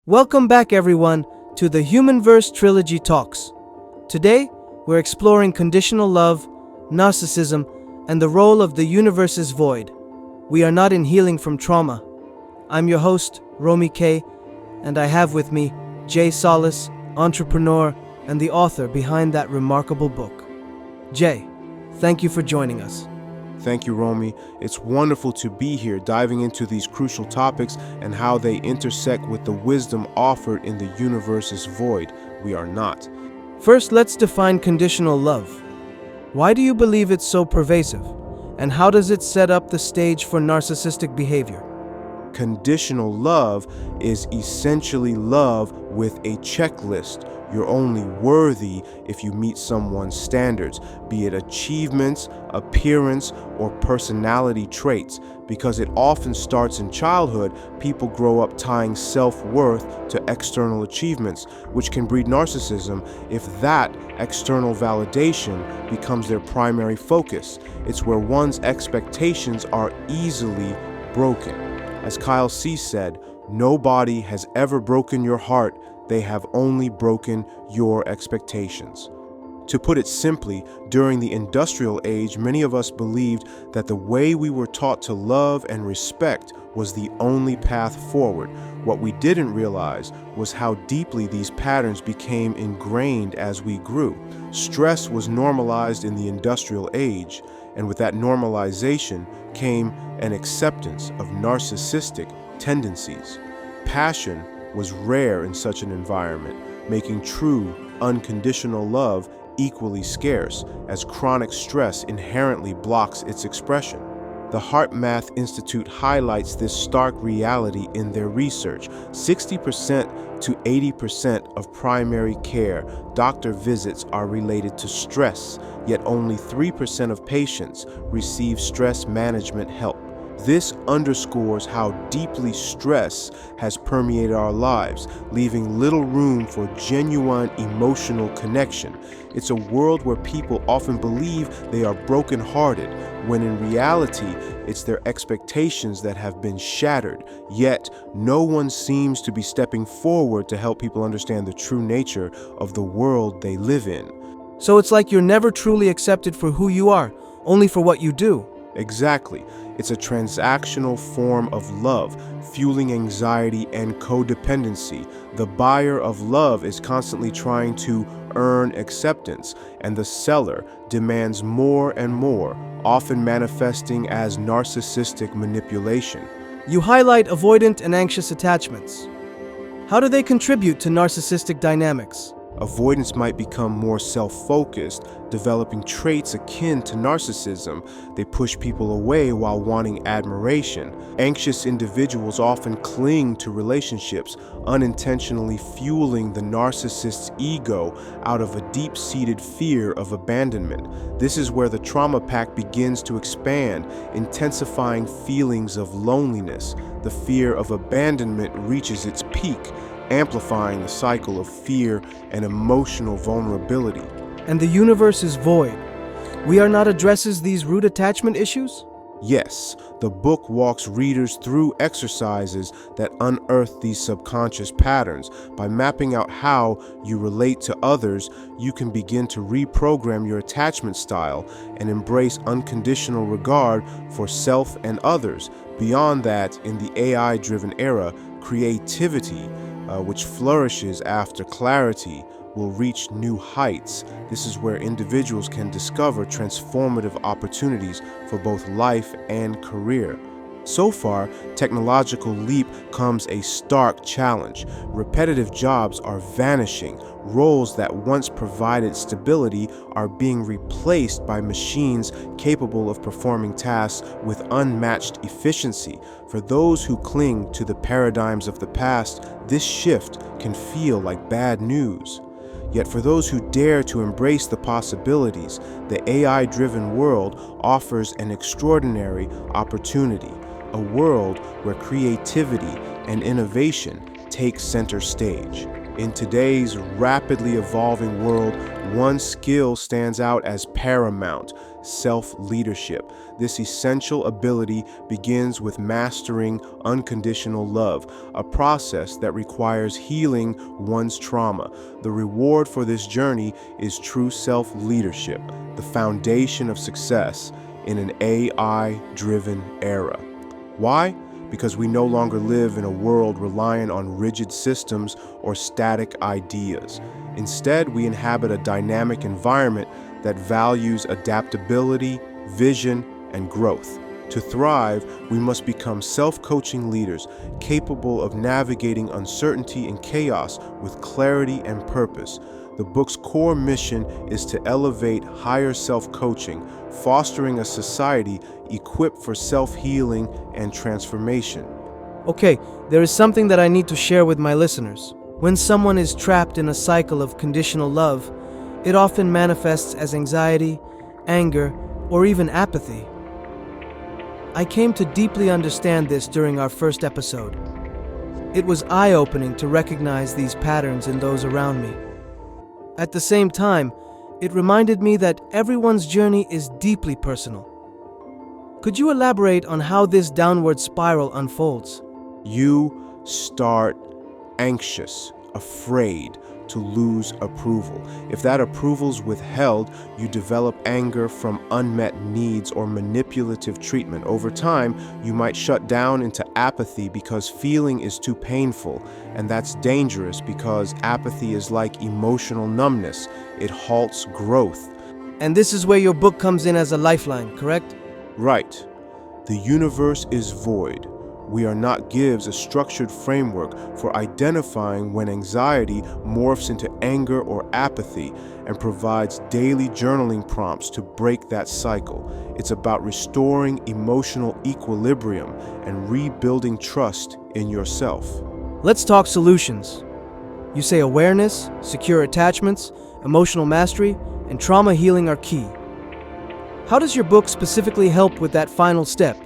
Welcome back, everyone, to the HumanVerse Trilogy Talks. Today, we're exploring conditional love, narcissism, and the role of the universe's void. We are not in healing from trauma. I'm your host, Romy K., and I have with me Jay Solace, entrepreneur and the author behind that remarkable book. Jay, thank you for joining us. Thank you, Romy. It's wonderful to be here diving into these crucial topics and how they intersect with the wisdom offered in the universe's void. We are not. First, let's define conditional love. Why do you believe it's so pervasive? And how does it set up the stage for narcissistic behavior? Conditional love is essentially love with a checklist. You're only worthy if you meet someone's standards, be it achievements, appearance, or personality traits. Because it often starts in childhood, people grow up tying self-worth to external achievements, which can breed narcissism if that external validation becomes their primary focus. It's where one's expectations are easily broken. As Kyle C. said, nobody has ever broken your heart. They have only broken your expectations. To put it simply, during the industrial age, many of us believed that the way we were taught to love and respect was the only path forward. What we didn't realize was how deeply these patterns became ingrained as we grew. Stress was normalized in the industrial age, and with that normalization came an acceptance of narcissistic tendencies. Passion was rare in such an environment, making true, unconditional love equally scarce, as chronic stress inherently blocks its expression. The HeartMath Institute highlights this stark reality in their research. 60% to 80% of primary care doctor visits are related to stress, yet only 3% of patients receive stress management help. This underscores how deeply stress has permeated our lives, leaving little room for genuine emotional connection. It's a world where people often believe they are brokenhearted, when in reality, it's their expectations that have been shattered. Yet, no one seems to be stepping forward to help people understand the true nature of the world they live in. So it's like you're never truly accepted for who you are, only for what you do. Exactly. It's a transactional form of love, fueling anxiety and codependency. The buyer of love is constantly trying to earn acceptance, and the seller demands more and more, often manifesting as narcissistic manipulation. You highlight avoidant and anxious attachments. How do they contribute to narcissistic dynamics? Avoidance might become more self-focused, developing traits akin to narcissism. They push people away while wanting admiration. Anxious individuals often cling to relationships, unintentionally fueling the narcissist's ego out of a deep-seated fear of abandonment. This is where the trauma pack begins to expand, intensifying feelings of loneliness. The fear of abandonment reaches its peak, amplifying the cycle of fear and emotional vulnerability. And the universe is void. We are not addresses these root attachment issues? Yes, the book walks readers through exercises that unearth these subconscious patterns. By mapping out how you relate to others, you can begin to reprogram your attachment style and embrace unconditional regard for self and others. Beyond that, in the AI-driven era, creativity, which flourishes after clarity, will reach new heights. This is where individuals can discover transformative opportunities for both life and career. So far, technological leap comes a stark challenge. Repetitive jobs are vanishing. Roles that once provided stability are being replaced by machines capable of performing tasks with unmatched efficiency. For those who cling to the paradigms of the past, this shift can feel like bad news. Yet for those who dare to embrace the possibilities, the AI-driven world offers an extraordinary opportunity. A world where creativity and innovation take center stage. In today's rapidly evolving world, one skill stands out as paramount: self-leadership. This essential ability begins with mastering unconditional love, a process that requires healing one's trauma. The reward for this journey is true self-leadership, the foundation of success in an AI-driven era. Why? Because we no longer live in a world reliant on rigid systems or static ideas. Instead, we inhabit a dynamic environment that values adaptability, vision, and growth. To thrive, we must become self-coaching leaders, capable of navigating uncertainty and chaos with clarity and purpose. The book's core mission is to elevate higher self-coaching, fostering a society equipped for self-healing and transformation. Okay, there is something that I need to share with my listeners. When someone is trapped in a cycle of conditional love, it often manifests as anxiety, anger, or even apathy. I came to deeply understand this during our first episode. It was eye-opening to recognize these patterns in those around me. At the same time, it reminded me that everyone's journey is deeply personal. Could you elaborate on how this downward spiral unfolds? You start anxious, afraid to lose approval. If that approval's withheld, you develop anger from unmet needs or manipulative treatment. Over time, you might shut down into apathy because feeling is too painful, and that's dangerous because apathy is like emotional numbness. It halts growth. And this is where your book comes in as a lifeline, correct? Right. The universe is void. We Are Not gives a structured framework for identifying when anxiety morphs into anger or apathy and provides daily journaling prompts to break that cycle. It's about restoring emotional equilibrium and rebuilding trust in yourself. Let's talk solutions. You say awareness, secure attachments, emotional mastery, and trauma healing are key. How does your book specifically help with that final step,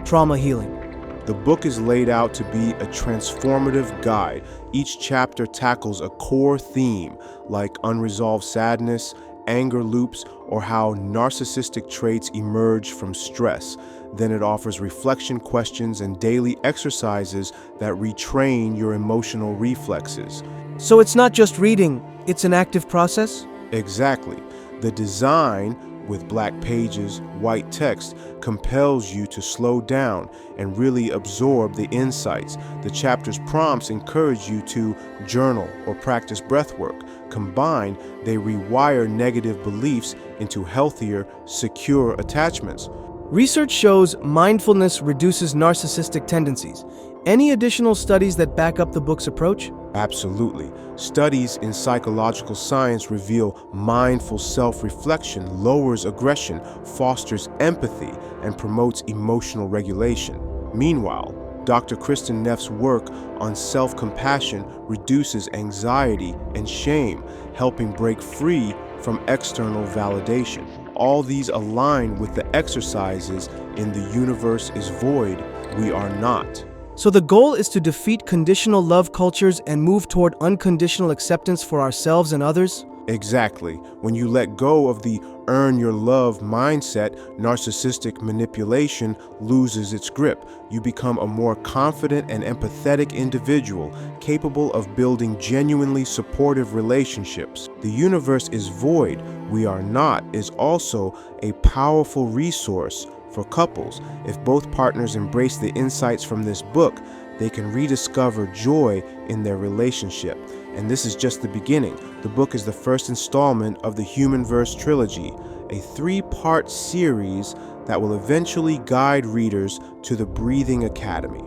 trauma healing? The book is laid out to be a transformative guide. Each chapter tackles a core theme, like unresolved sadness, anger loops, or how narcissistic traits emerge from stress. Then it offers reflection questions and daily exercises that retrain your emotional reflexes. So it's not just reading, it's an active process? Exactly. The design, with black pages, white text, compels you to slow down and really absorb the insights. The chapter's prompts encourage you to journal or practice breath work. Combined, they rewire negative beliefs into healthier, secure attachments. Research shows mindfulness reduces narcissistic tendencies. Any additional studies that back up the book's approach? Absolutely. Studies in psychological science reveal mindful self-reflection lowers aggression, fosters empathy, and promotes emotional regulation. Meanwhile, Dr. Kristen Neff's work on self-compassion reduces anxiety and shame, helping break free from external validation. All these align with the exercises in The Universe is Void, We Are Not. So the goal is to defeat conditional love cultures and move toward unconditional acceptance for ourselves and others? Exactly. When you let go of the earn your love mindset, narcissistic manipulation loses its grip. You become a more confident and empathetic individual, capable of building genuinely supportive relationships. The Universe is Void, We Are Not is also a powerful resource for couples. If both partners embrace the insights from this book, they can rediscover joy in their relationship. And this is just the beginning. The book is the first installment of the HumanVerse Trilogy, a 3-part series that will eventually guide readers to the Breathing Academy.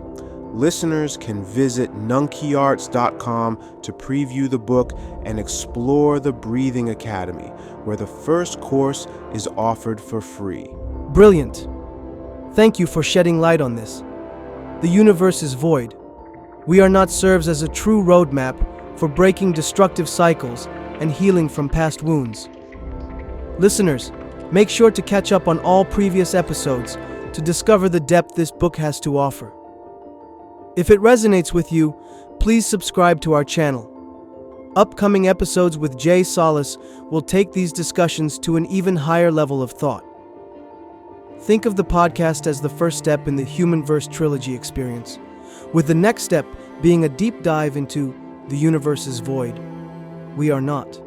Listeners can visit nunkyarts.com to preview the book and explore the Breathing Academy, where the first course is offered for free. Brilliant. Thank you for shedding light on this. The Universe is Void. We Are Not serves as a true roadmap for breaking destructive cycles and healing from past wounds. Listeners, make sure to catch up on all previous episodes to discover the depth this book has to offer. If it resonates with you, please subscribe to our channel. Upcoming episodes with Jay Solace will take these discussions to an even higher level of thought. Think of the podcast as the first step in the HumanVerse Trilogy experience, with the next step being a deep dive into the universe's void. We are not.